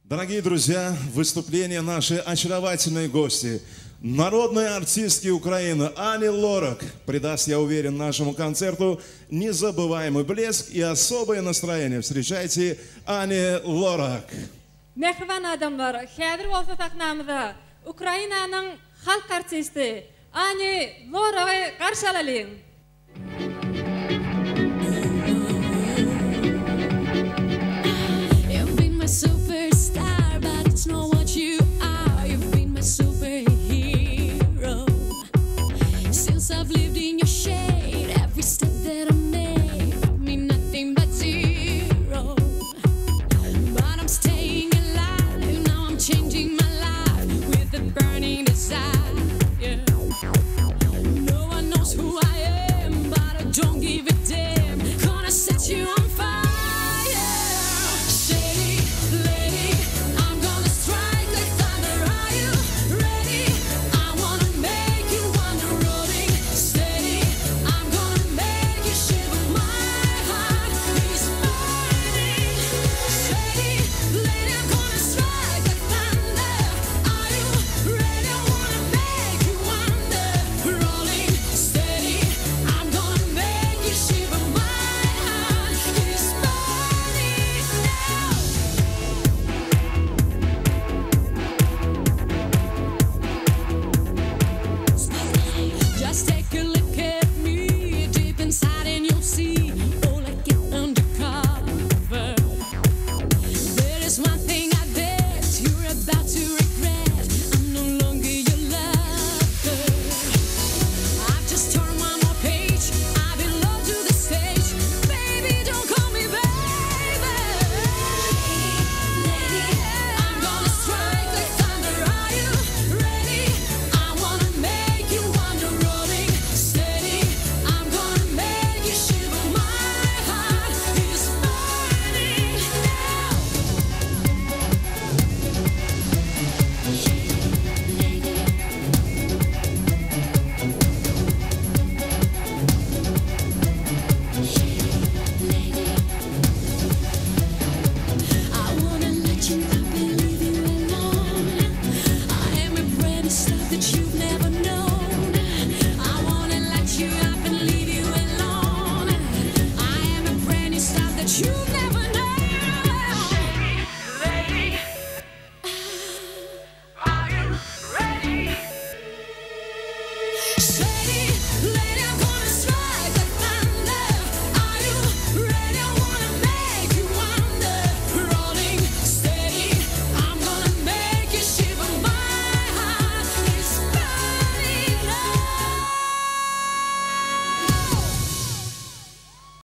Дорогие друзья, выступление нашей очаровательной гости, народной артистки Украины Ани Лорак, придаст, я уверен, нашему концерту незабываемый блеск и особое настроение. Встречайте Ани Лорак. Mehriban adamlar, häzir bolsa taknamyza Ukrainanyň halk artisti Ani Lorak'y garşy alalım.